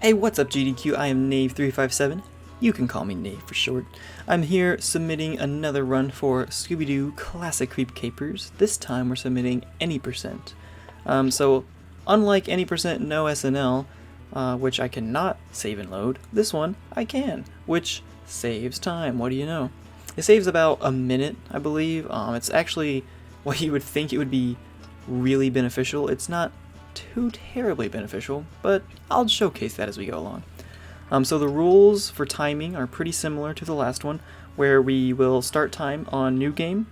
Hey, what's up GDQ? I am Knave357. You can call me Knave for short. I'm here submitting another run for Scooby-Doo Classic Creep Capers. This time we're submitting any percent. So unlike any percent no SNL, which I cannot save and load, this one I can, which saves time. What do you know? It saves about a minute, I believe. It's actually what you would think it would be really beneficial. It's not too terribly beneficial, but I'll showcase that as we go along. So the rules for timing are pretty similar to the last one, where we will start time on new game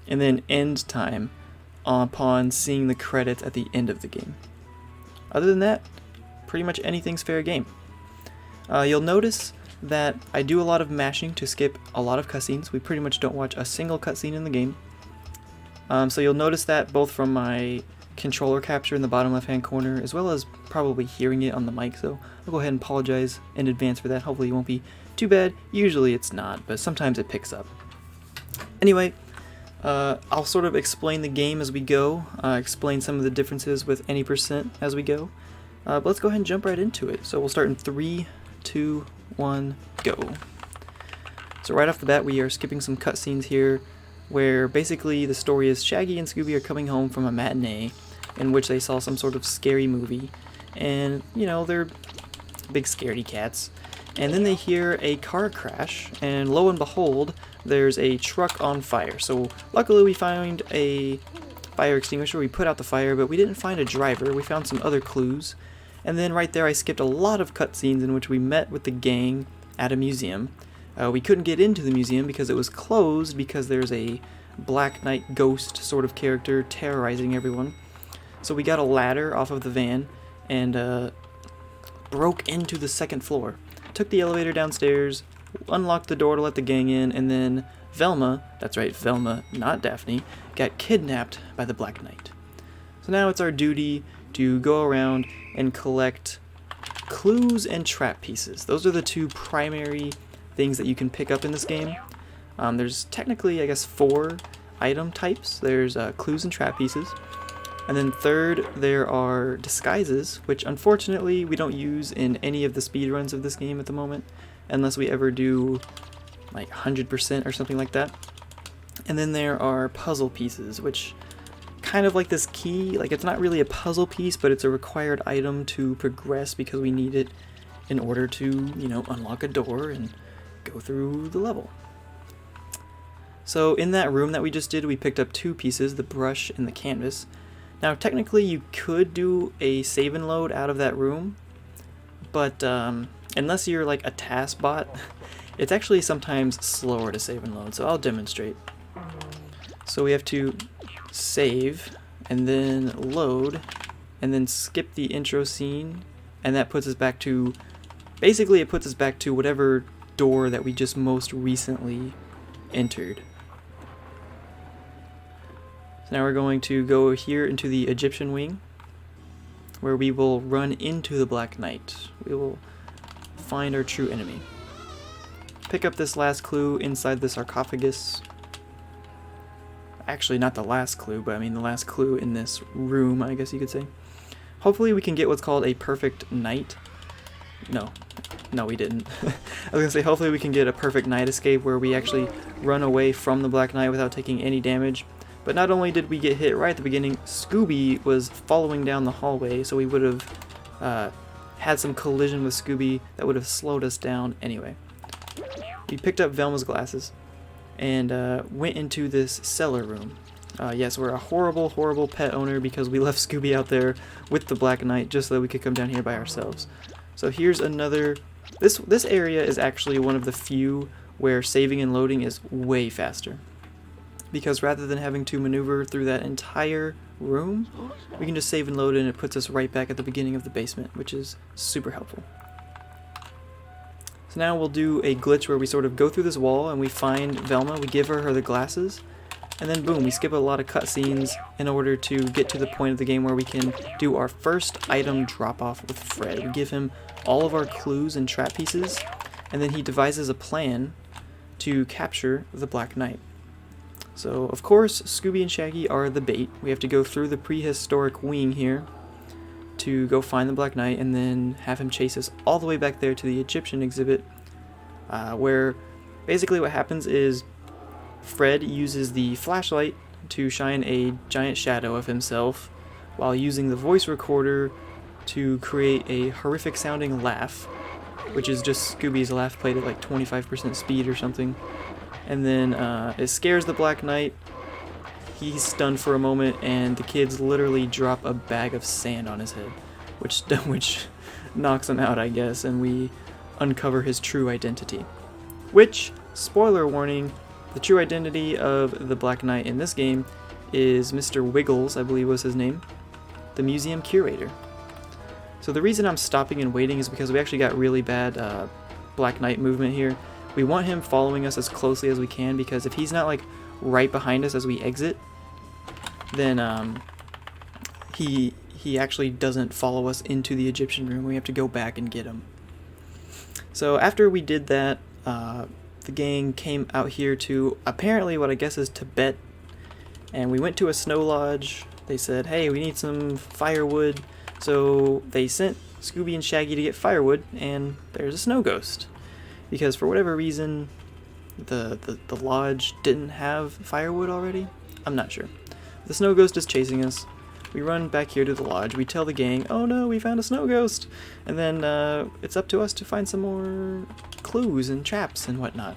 and then end time upon seeing the credits at the end of the game. Other than that, pretty much anything's fair game. You'll notice that I do a lot of mashing to skip a lot of cutscenes. We pretty much don't watch a single cutscene in the game. So you'll notice that both from my controller capture in the bottom left hand corner, as well as probably hearing it on the mic, so I'll go ahead and apologize in advance for that. Hopefully it won't be too bad. Usually it's not, but sometimes it picks up. Anyway, I'll sort of explain the game as we go, explain some of the differences with any percent as we go. But let's go ahead and jump right into it. So we'll start in 3, 2, 1, go. So right off the bat we are skipping some cutscenes here, where basically the story is Shaggy and Scooby are coming home from a matinee in which they saw some sort of scary movie, and you know, they're big scaredy cats, and then they hear a car crash, and lo and behold, there's a truck on fire. So luckily we find a fire extinguisher, we put out the fire, but we didn't find a driver. We found some other clues, and then right there I skipped a lot of cutscenes in which we met with the gang at a museum. We couldn't get into the museum because it was closed because there's a Black Knight ghost sort of character terrorizing everyone. So we got a ladder off of the van and broke into the second floor. Took the elevator downstairs, unlocked the door to let the gang in, and then Velma, that's right, Velma, not Daphne, got kidnapped by the Black Knight. So now it's our duty to go around and collect clues and trap pieces. Those are the two primary things that you can pick up in this game. There's technically, I guess, 4 item types. There's clues and trap pieces. And then third, there are disguises, which unfortunately we don't use in any of the speedruns of this game at the moment, unless we ever do like 100% or something like that. And then there are puzzle pieces, which kind of like this key, like it's not really a puzzle piece, but it's a required item to progress because we need it in order to, you know, unlock a door and go through the level. So in that room that we just did, we picked up 2 pieces, the brush and the canvas. Now technically you could do a save and load out of that room, but unless you're like a task bot, it's actually sometimes slower to save and load, so I'll demonstrate. So we have to save and then load and then skip the intro scene, and that puts us back to, basically it puts us back to whatever door that we just most recently entered. So now we're going to go here into the Egyptian wing, where we will run into the Black Knight. We will find our true enemy. Pick up this last clue inside the sarcophagus. Actually, not the last clue, but I mean the last clue in this room, I guess you could say. Hopefully we can get what's called a perfect night. No, we didn't. I was gonna say, hopefully we can get a perfect night escape where we actually run away from the Black Knight without taking any damage. But not only did we get hit right at the beginning, Scooby was following down the hallway, so we would have had some collision with Scooby that would have slowed us down anyway. We picked up Velma's glasses and went into this cellar room. Yes, we're a horrible, horrible pet owner because we left Scooby out there with the Black Knight just so that we could come down here by ourselves. So here's another. This area is actually one of the few where saving and loading is way faster, because rather than having to maneuver through that entire room, we can just save and load and it puts us right back at the beginning of the basement, which is super helpful. So now we'll do a glitch where we sort of go through this wall and we find Velma, we give her the glasses, and then boom, we skip a lot of cutscenes in order to get to the point of the game where we can do our first item drop-off with Fred. We give him all of our clues and trap pieces, and then he devises a plan to capture the Black Knight. So, of course, Scooby and Shaggy are the bait. We have to go through the prehistoric wing here to go find the Black Knight and then have him chase us all the way back there to the Egyptian exhibit, where basically what happens is Fred uses the flashlight to shine a giant shadow of himself while using the voice recorder to create a horrific sounding laugh, which is just Scooby's laugh played at like 25% speed or something. And then it scares the Black Knight. He's stunned for a moment, and the kids literally drop a bag of sand on his head, which knocks him out, I guess, and we uncover his true identity. Which, spoiler warning, the true identity of the Black Knight in this game is Mr. Wiggles, I believe was his name, the museum curator. So the reason I'm stopping and waiting is because we actually got really bad Black Knight movement here. We want him following us as closely as we can, because if he's not like right behind us as we exit, then he actually doesn't follow us into the Egyptian room. We have to go back and get him. So after we did that, the gang came out here to apparently what I guess is Tibet, and we went to a snow lodge. They said, hey, we need some firewood. So they sent Scooby and Shaggy to get firewood, and there's a snow ghost. Because for whatever reason, the lodge didn't have firewood already. I'm not sure. The snow ghost is chasing us. We run back here to the lodge. We tell the gang, oh no, we found a snow ghost. And then it's up to us to find some more clues and traps and whatnot.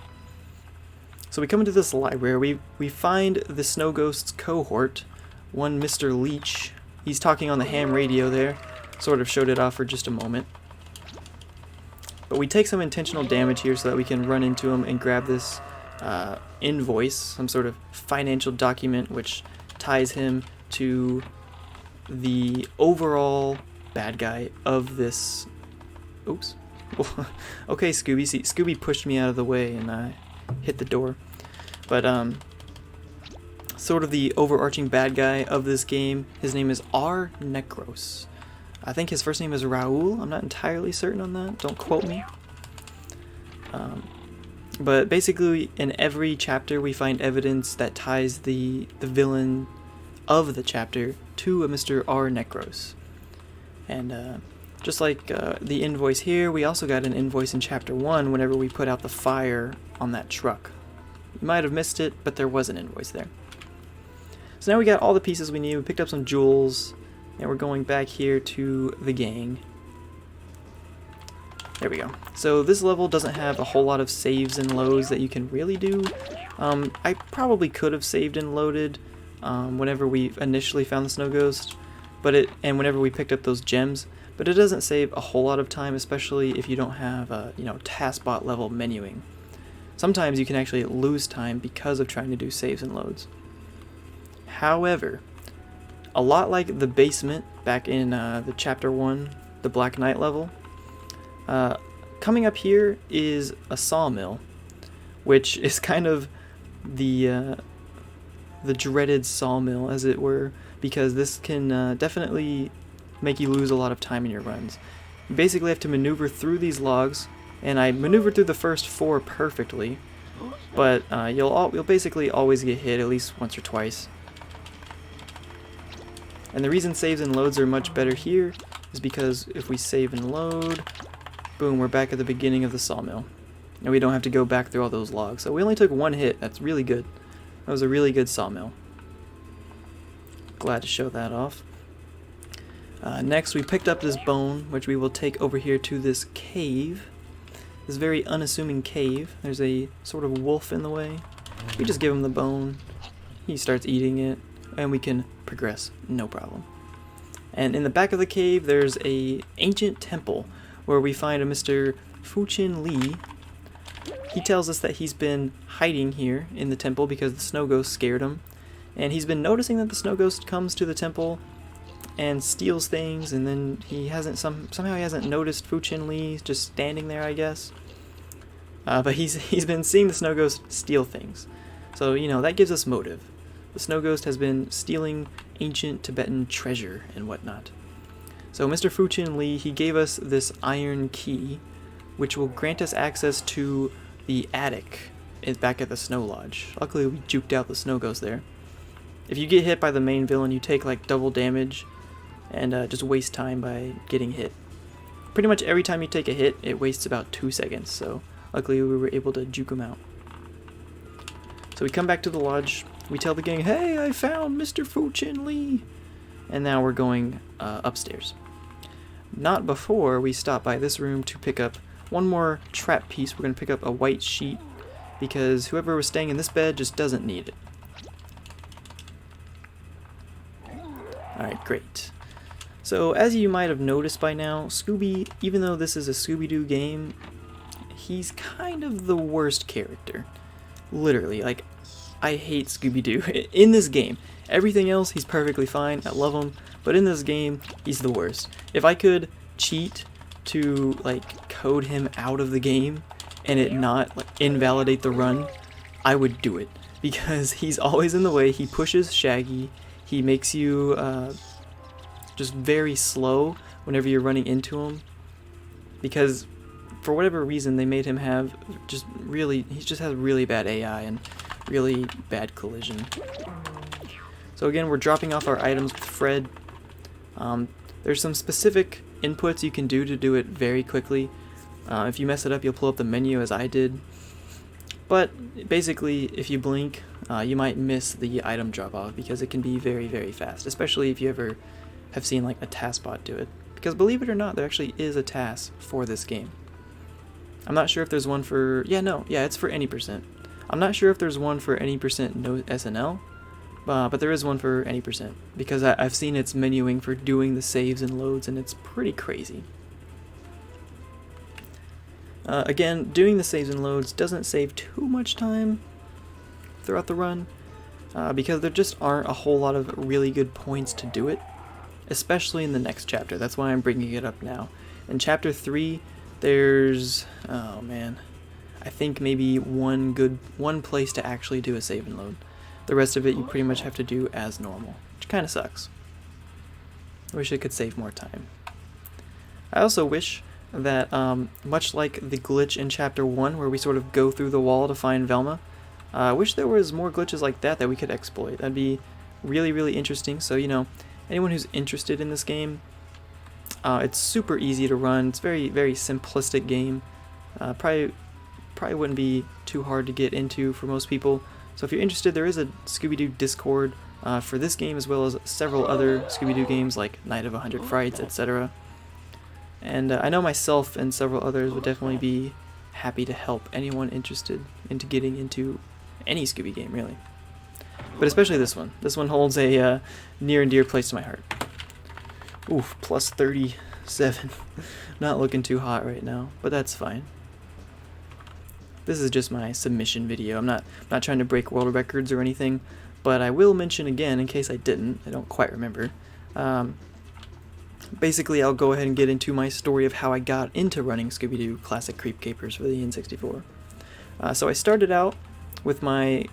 So we come into this library. We find the snow ghost's cohort, one Mr. Leech. He's talking on the ham radio there. Sort of showed it off for just a moment. But we take some intentional damage here so that we can run into him and grab this invoice, some sort of financial document which ties him to the overall bad guy of this. Oops. Okay, Scooby. See, Scooby pushed me out of the way and I hit the door. But sort of the overarching bad guy of this game, his name is R. Necros. I think his first name is Raul. I'm not entirely certain on that. Don't quote me. But basically, in every chapter, we find evidence that ties the villain of the chapter to a Mr. R. Necros. And just like the invoice here, we also got an invoice in Chapter 1 whenever we put out the fire on that truck. You might have missed it, but there was an invoice there. So now we got all the pieces we need. We picked up some jewels, and we're going back here to the gang. There we go. So this level doesn't have a whole lot of saves and loads that you can really do. I probably could have saved and loaded whenever we initially found the snow ghost, and whenever we picked up those gems, but it doesn't save a whole lot of time, especially if you don't have taskbot level menuing. Sometimes you can actually lose time because of trying to do saves and loads. However, a lot like the basement back in the Chapter 1, the Black Knight level, coming up here is a sawmill, which is kind of the dreaded sawmill, as it were, because this can definitely make you lose a lot of time in your runs. You basically have to maneuver through these logs, and I maneuvered through the first 4 perfectly, but you'll basically always get hit at least once or twice. And the reason saves and loads are much better here is because if we save and load, boom, we're back at the beginning of the sawmill. And we don't have to go back through all those logs. So we only took 1 hit. That's really good. That was a really good sawmill. Glad to show that off. Next, we picked up this bone, which we will take over here to this cave. This very unassuming cave. There's a sort of wolf in the way. We just give him the bone. He starts eating it, and we can progress, no problem. And in the back of the cave, there's a ancient temple where we find a Mr. Fuchin Lee. He tells us that he's been hiding here in the temple because the snow ghost scared him, and he's been noticing that the snow ghost comes to the temple and steals things, and then he hasn't somehow he hasn't noticed Fuchin Lee just standing there, I guess. But he's been seeing the snow ghost steal things, so that gives us motive. The snow ghost has been stealing ancient Tibetan treasure and whatnot. So Mr. Fuchin Lee, he gave us this iron key, which will grant us access to the attic back at the snow lodge. Luckily, we juked out the snow ghost there. If you get hit by the main villain, you take like double damage, and just waste time by getting hit. Pretty much every time you take a hit, it wastes about 2 seconds, so luckily we were able to juke him out. So we come back to the lodge, we tell the gang, hey, I found Mr. Fu Chin Lee! And now we're going upstairs. Not before we stop by this room to pick up one more trap piece. We're going to pick up a white sheet, because whoever was staying in this bed just doesn't need it. Alright, great. So, as you might have noticed by now, Scooby, even though this is a Scooby-Doo game, he's kind of the worst character. Literally, like, I hate Scooby-Doo in this game. Everything else, he's perfectly fine, I love him, but in this game, he's the worst. If I could cheat to, like, code him out of the game, and it not, like, invalidate the run, I would do it. Because he's always in the way, he pushes Shaggy, he makes you, just very slow whenever you're running into him, because for whatever reason they made him have he just has really bad AI and really bad collision. So again, we're dropping off our items with Fred. There's some specific inputs you can do to do it very quickly. If you mess it up, you'll pull up the menu as I did. But basically, if you blink, you might miss the item drop off, because it can be very, very fast, especially if you ever have seen like a task bot do it. Because believe it or not, there actually is a task for this game. I'm not sure if there's one for, it's for any percent. I'm not sure if there's one for any percent no SNL, but there is one for any percent, because I've seen its menuing for doing the saves and loads, and it's pretty crazy. Again, doing the saves and loads doesn't save too much time throughout the run, because there just aren't a whole lot of really good points to do it, especially in the next chapter. That's why I'm bringing it up now. In chapter 3, there's, oh man, I think maybe one place to actually do a save and load. The rest of it you pretty much have to do as normal, which kind of sucks. I wish it could save more time. I also wish that, much like the glitch in chapter 1 where we sort of go through the wall to find Velma, I wish there was more glitches like that we could exploit. That'd be really, really interesting. So, anyone who's interested in this game, it's super easy to run. It's very, very simplistic game. Probably wouldn't be too hard to get into for most people. So if you're interested, there is a Scooby-Doo Discord for this game, as well as several other Scooby-Doo games like Night of 100 Frights, etc. And I know myself and several others would definitely be happy to help anyone interested into getting into any Scooby game, really. But especially this one. This one holds a near and dear place to my heart. Oof, plus 37. Not looking too hot right now, but that's fine. This is just my submission video. I'm not trying to break world records or anything, but I will mention again, in case I didn't, I don't quite remember. Basically, I'll go ahead and get into my story of how I got into running Scooby-Doo Classic Creep Capers for the N64. So I started out with my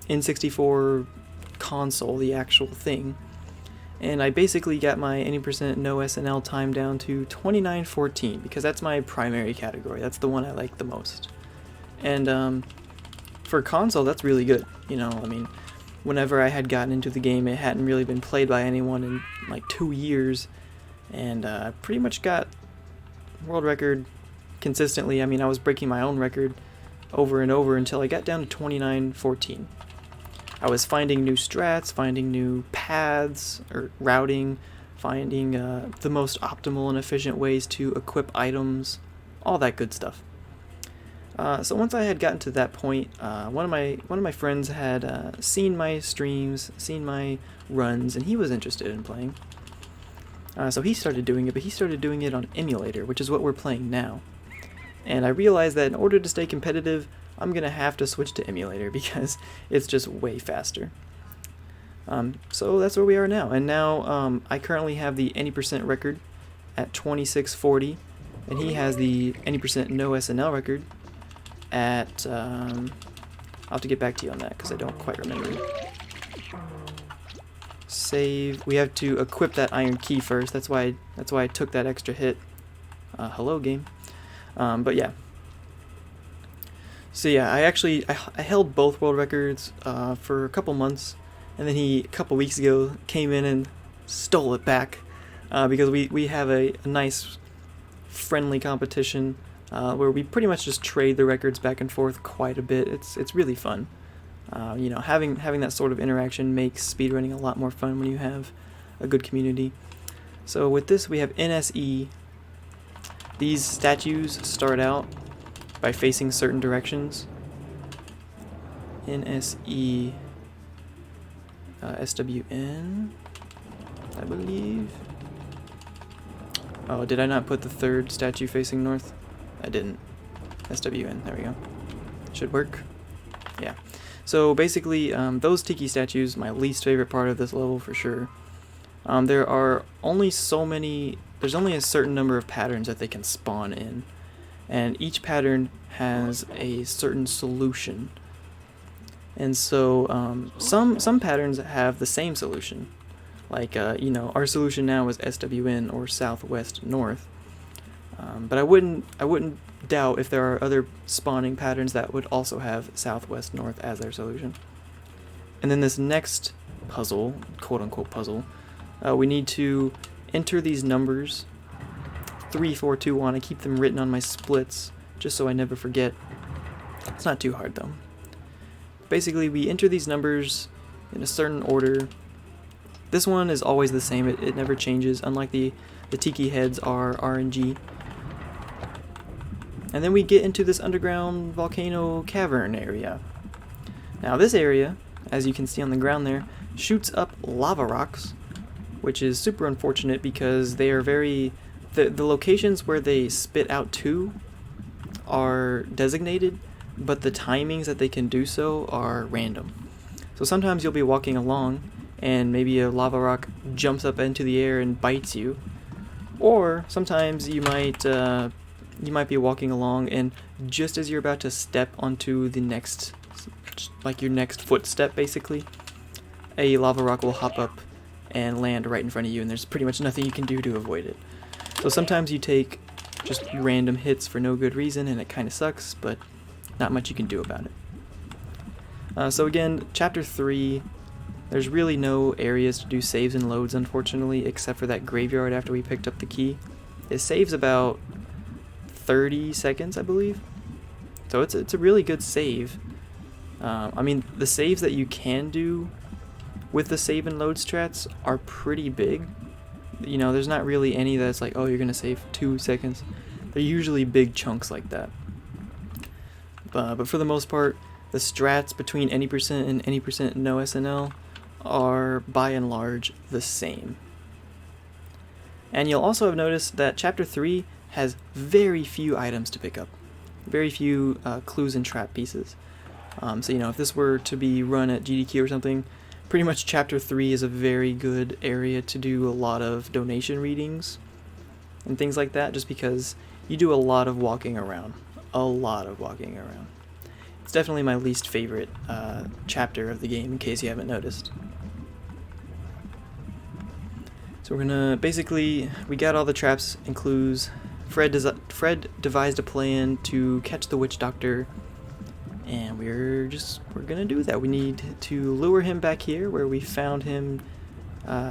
N64 console, the actual thing, and I basically got my any percent no SNL time down to 29:14, because that's my primary category. That's the one I like the most. And for console, that's really good. Whenever I had gotten into the game, it hadn't really been played by anyone in like 2 years, and I pretty much got world record consistently. I was breaking my own record over and over until I got down to 29:14. I was finding new strats, finding new paths or routing, finding the most optimal and efficient ways to equip items, all that good stuff. So once I had gotten to that point, one of my friends had seen my streams, seen my runs, and he was interested in playing. So he started doing it, but he started doing it on emulator, which is what we're playing now. And I realized that in order to stay competitive, I'm going to have to switch to emulator because it's just way faster. So that's where we are now. And now I currently have the any percent record at 26:40, and he has the any percent no SNL record at, I'll have to get back to you on that because I don't quite remember. Save. We have to equip that iron key first. That's why I took that extra hit. Hello, game. But yeah. So yeah, I held both world records for a couple months, and then he, a couple weeks ago, came in and stole it back. because we have a nice friendly competition where we pretty much just trade the records back and forth quite a bit. It's really fun. You know, having that sort of interaction makes speedrunning a lot more fun when you have a good community. So with this, we have NSE. These statues start out by facing certain directions. NSE, SWN, I believe. Oh, did I not put the third statue facing north? I didn't. SWN, there we go. Should work. Yeah. So basically, those tiki statues, my least favorite part of this level for sure. There are only so many, there's only a certain number of patterns that they can spawn in. And each pattern has a certain solution. And so some patterns have the same solution. Like, you know, our solution now is SWN or southwest north. But I wouldn't doubt if there are other spawning patterns that would also have southwest north as their solution. And then this next puzzle, quote unquote puzzle, we need to enter these numbers 3, 4, 2, 1. I keep them written on my splits just so I never forget. It's not too hard though. Basically, we enter these numbers in a certain order. This one is always the same, it never changes, unlike the tiki heads are RNG. And then we get into this underground volcano cavern area. Now this area, as you can see on the ground there, shoots up lava rocks, which is super unfortunate because they are very... The locations where they spit out to are designated, but the timings that they can do so are random. So sometimes you'll be walking along and maybe a lava rock jumps up into the air and bites you. Or sometimes you might be walking along and just as you're about to step onto the next, like your next footstep basically, a lava rock will hop up and land right in front of you and there's pretty much nothing you can do to avoid it. So sometimes you take just random hits for no good reason and it kind of sucks, but not much you can do about it. So again, chapter 3, there's really no areas to do saves and loads unfortunately, except for that graveyard after we picked up the key. It saves about 30 seconds, I believe. So it's a really good save. I mean, the saves that you can do with the save and load strats are pretty big. You know, there's not really any that's like, oh, you're gonna save 2 seconds. They're usually big chunks like that. But for the most part, the strats between any percent and any percent no SNL are by and large the same. And you'll also have noticed that chapter 3 has very few items to pick up. Very few clues and trap pieces. So you know, if this were to be run at GDQ or something, pretty much chapter 3 is a very good area to do a lot of donation readings and things like that, just because you do a lot of walking around. It's definitely my least favorite chapter of the game, in case you haven't noticed. So we're gonna, basically, we got all the traps and clues. Fred devised a plan to catch the witch doctor, and we're gonna do that. We need to lure him back here where we found him,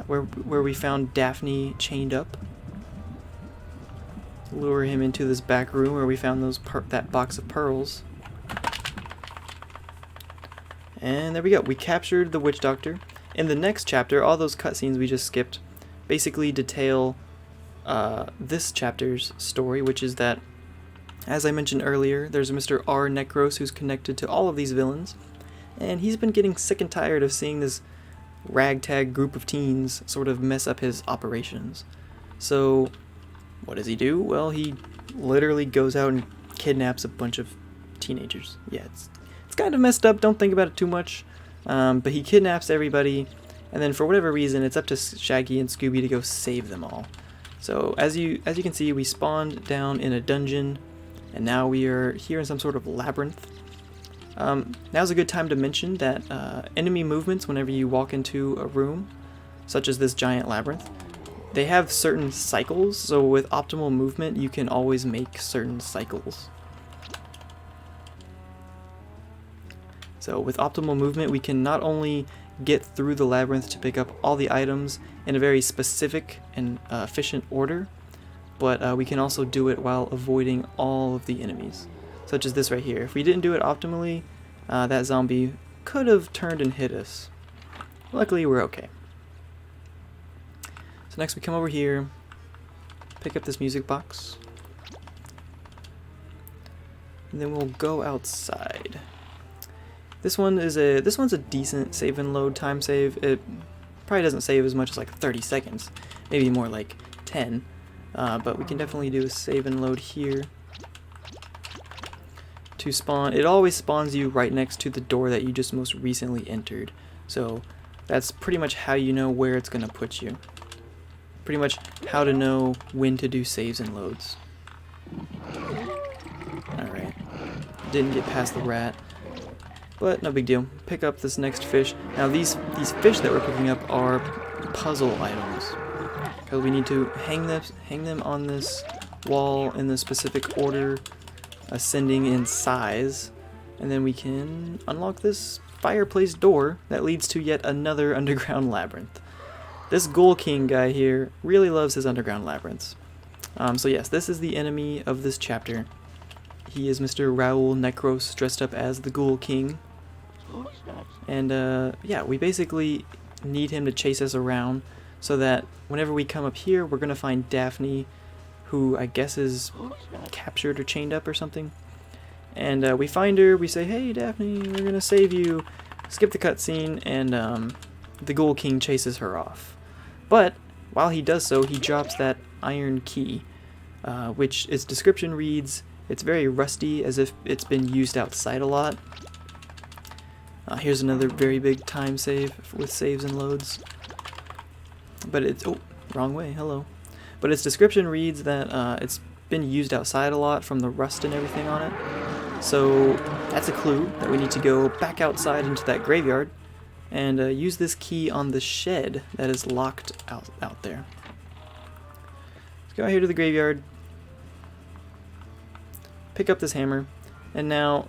where we found Daphne chained up. Lure him into this back room where we found that box of pearls. And there we go. We captured the witch doctor. In the next chapter, all those cutscenes we just skipped basically detail this chapter's story, which is that, as I mentioned earlier, there's Mr. R. Necros who's connected to all of these villains, and he's been getting sick and tired of seeing this ragtag group of teens sort of mess up his operations. So what does he do? Well, he literally goes out and kidnaps a bunch of teenagers. Yeah, it's kind of messed up, don't think about it too much, but he kidnaps everybody, and then for whatever reason, it's up to Shaggy and Scooby to go save them all. So as you can see, we spawned down in a dungeon, and now we are here in some sort of labyrinth. Now's a good time to mention that enemy movements whenever you walk into a room, such as this giant labyrinth, they have certain cycles, so with optimal movement you can always make certain cycles. So with optimal movement we can not only get through the labyrinth to pick up all the items in a very specific and efficient order, but we can also do it while avoiding all of the enemies, such as this right here. If we didn't do it optimally, that zombie could have turned and hit us. Luckily, we're okay. So next we come over here, pick up this music box, and then we'll go outside. This one's a decent save and load time save. It probably doesn't save as much as like 30 seconds, maybe more like 10. But we can definitely do a save and load here to spawn. It always spawns you right next to the door that you just most recently entered. So that's pretty much how you know where it's going to put you. Pretty much how to know when to do saves and loads. Alright. Didn't get past the rat. But no big deal. Pick up this next fish. Now these fish that we're picking up are puzzle items, because we need to hang them on this wall in the specific order, ascending in size, and then we can unlock this fireplace door that leads to yet another underground labyrinth. This Ghoul King guy here really loves his underground labyrinths. So yes, this is the enemy of this chapter. He is Mr. Raoul Necros, dressed up as the Ghoul King. And yeah, we basically need him to chase us around so that whenever we come up here, we're going to find Daphne, who I guess is captured or chained up or something. And we find her, we say, "Hey Daphne, we're going to save you." Skip the cutscene, and the Ghoul King chases her off. But while he does so, he drops that iron key, which its description reads, "It's very rusty, as if it's been used outside a lot." Here's another very big time save with saves and loads. But it's, oh, wrong way, hello. But its description reads that it's been used outside a lot from the rust and everything on it. So that's a clue that we need to go back outside into that graveyard and use this key on the shed that is locked out there. Let's go out here to the graveyard, pick up this hammer, and now,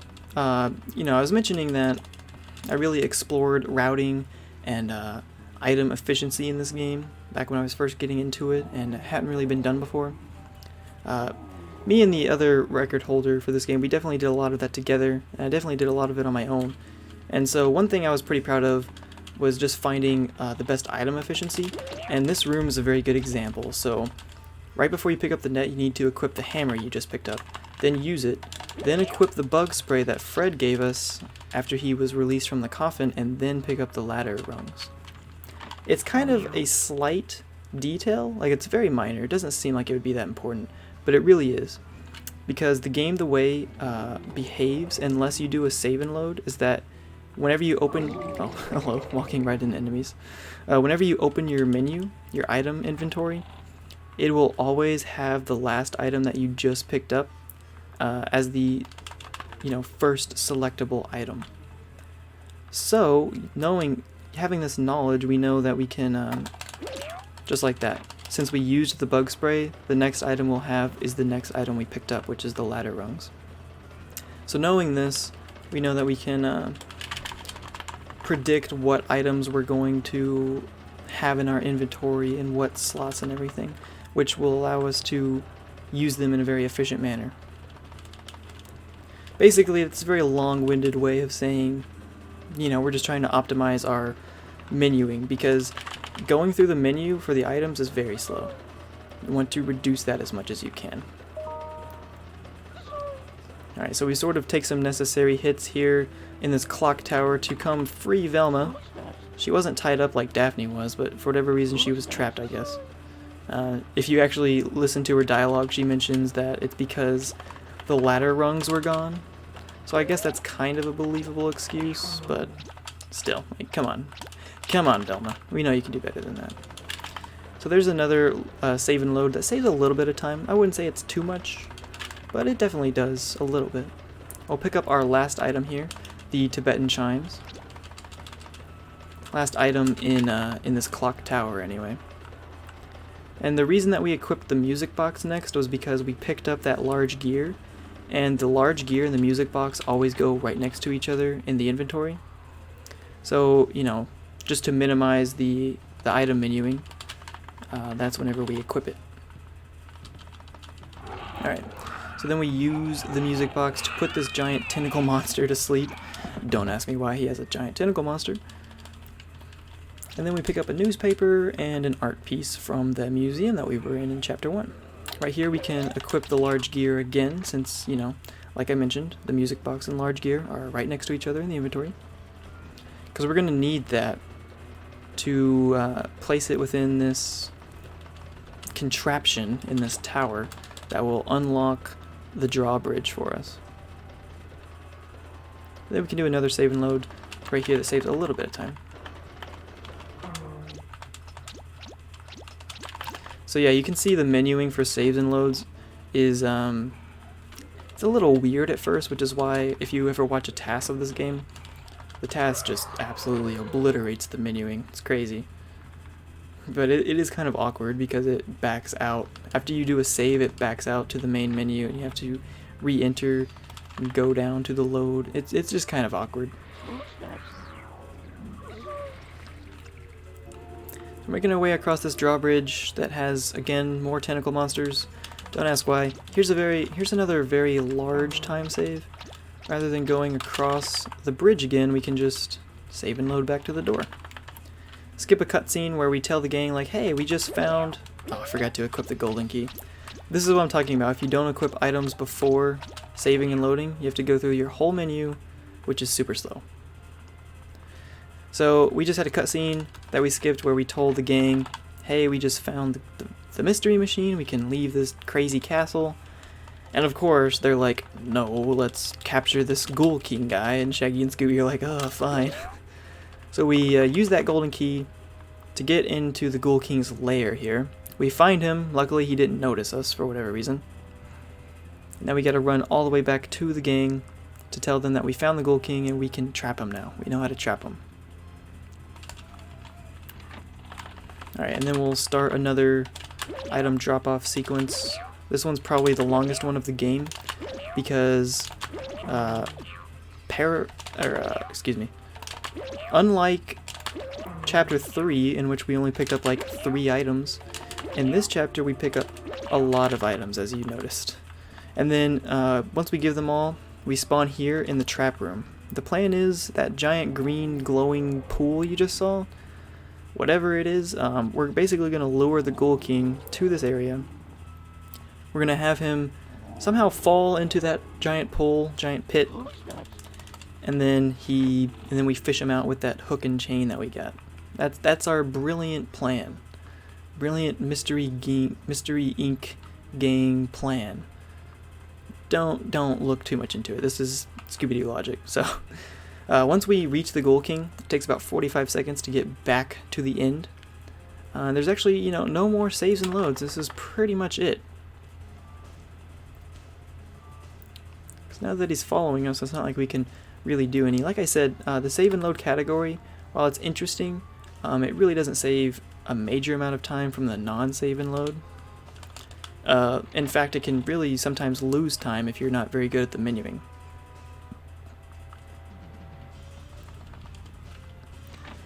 you know, I was mentioning that I really explored routing and item efficiency in this game back when I was first getting into it, and it hadn't really been done before. Me and the other record holder for this game, we definitely did a lot of that together, and I definitely did a lot of it on my own. And so one thing I was pretty proud of was just finding the best item efficiency, and this room is a very good example. So right before you pick up the net, you need to equip the hammer you just picked up, then use it, then equip the bug spray that Fred gave us after he was released from the coffin, and then pick up the ladder rungs. It's kind of a slight detail, like it's very minor, it doesn't seem like it would be that important, but it really is. Because the game, the way behaves, unless you do a save and load, is that whenever you open, oh hello, walking right into enemies. Whenever you open your menu, your item inventory, it will always have the last item that you just picked up as the, you know, first selectable item. So having this knowledge, we know that we can just like that. Since we used the bug spray, the next item we'll have is the next item we picked up, which is the ladder rungs. So knowing this, we know that we can predict what items we're going to have in our inventory and what slots and everything, which will allow us to use them in a very efficient manner. Basically, it's a very long-winded way of saying, you know, we're just trying to optimize our menuing, because going through the menu for the items is very slow. You want to reduce that as much as you can. Alright, so we sort of take some necessary hits here in this clock tower to come free Velma. She wasn't tied up like Daphne was, but for whatever reason she was trapped, I guess. If you actually listen to her dialogue, she mentions that it's because the ladder rungs were gone. So I guess that's kind of a believable excuse, but still, like, come on. Come on, Velma. We know you can do better than that. So there's another save and load that saves a little bit of time. I wouldn't say it's too much, but it definitely does a little bit. We'll pick up our last item here, the Tibetan chimes. Last item in this clock tower, anyway. And the reason that we equipped the music box next was because we picked up that large gear, and the large gear and the music box always go right next to each other in the inventory. So, you know, just to minimize the item menuing. That's whenever we equip it. Alright, so then we use the music box to put this giant tentacle monster to sleep. Don't ask me why he has a giant tentacle monster. And then we pick up a newspaper and an art piece from the museum that we were in Chapter 1. Right here we can equip the large gear again, since, you know, like I mentioned, the music box and large gear are right next to each other in the inventory. Because we're going to need that to place it within this contraption in this tower that will unlock the drawbridge for us. Then we can do another save and load right here that saves a little bit of time. So yeah, you can see the menuing for saves and loads is it's a little weird at first, which is why if you ever watch a task of this game, the task just absolutely obliterates the menuing. It's crazy. But it is kind of awkward because it backs out. After you do a save, it backs out to the main menu and you have to re-enter and go down to the load. It's just kind of awkward. We're making our way across this drawbridge that has, again, more tentacle monsters. Don't ask why. Here's another very large time save. Rather than going across the bridge again, we can just save and load back to the door. Skip a cutscene where we tell the gang, like, hey, we just found... Oh, I forgot to equip the golden key. This is what I'm talking about. If you don't equip items before saving and loading, you have to go through your whole menu, which is super slow. So we just had a cutscene that we skipped where we told the gang, hey, we just found the mystery machine, we can leave this crazy castle. And of course, they're like, no, let's capture this Ghoul King guy, and Shaggy and Scooby are like, oh, fine. So we use that golden key to get into the Ghoul King's lair here. We find him, luckily he didn't notice us for whatever reason. Now we gotta run all the way back to the gang to tell them that we found the Ghoul King and we can trap him now. We know how to trap him. Alright, and then we'll start another item drop-off sequence. This one's probably the longest one of the game because unlike Chapter 3, in which we only picked up like 3 items, in this chapter we pick up a lot of items, as you noticed. And then once we give them all, we spawn here in the trap room. The plan is that giant green glowing pool you just saw, whatever it is, we're basically going to lure the Ghoul King to this area. We're going to have him somehow fall into that giant pool, giant pit, and then we fish him out with that hook and chain that we got. That's our brilliant plan. Brilliant Mystery Inc. gang plan. Don't look too much into it. This is Scooby-Doo logic. So once we reach the Ghoul King, it takes about 45 seconds to get back to the end. There's actually, you know, no more saves and loads. This is pretty much it. Because now that he's following us, it's not like we can really do any. Like I said, the save and load category, while it's interesting, it really doesn't save a major amount of time from the non-save and load. In fact, it can really sometimes lose time if you're not very good at the menuing.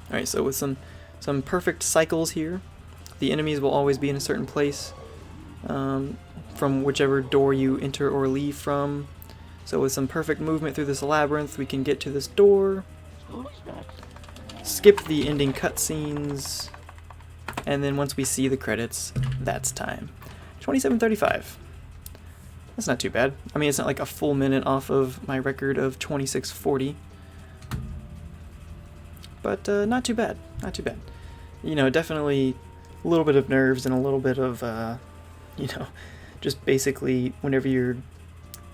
Alright, so with some perfect cycles here, the enemies will always be in a certain place from whichever door you enter or leave from. So with some perfect movement through this labyrinth, we can get to this door, skip the ending cutscenes, and then once we see the credits, that's time. 27:35. That's not too bad. I mean, it's not like a full minute off of my record of 26:40. But not too bad. Not too bad. You know, definitely a little bit of nerves and a little bit of, you know, just basically whenever you're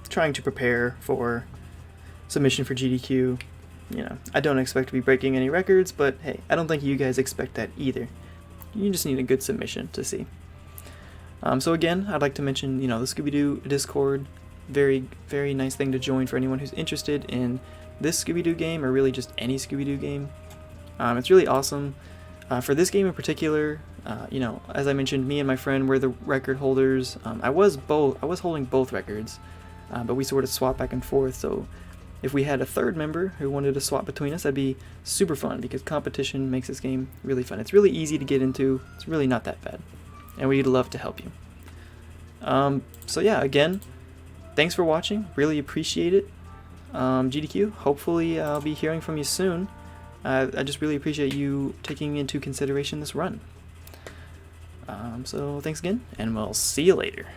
trying to prepare for submission for GDQ, you know, I don't expect to be breaking any records, but hey, I don't think you guys expect that either. You just need a good submission to see. So again, I'd like to mention, you know, the Scooby-Doo Discord, very, very nice thing to join for anyone who's interested in this Scooby-Doo game, or really just any Scooby-Doo game. It's really awesome. For this game in particular, you know, as I mentioned, me and my friend were the record holders. I was holding both records, but we sort of swapped back and forth, so If we had a third member who wanted to swap between us, that'd be super fun because competition makes this game really fun. It's really easy to get into. It's really not that bad. And we'd love to help you. So yeah, again, thanks for watching. Really appreciate it. GDQ, hopefully I'll be hearing from you soon. I just really appreciate you taking into consideration this run. So thanks again, and we'll see you later.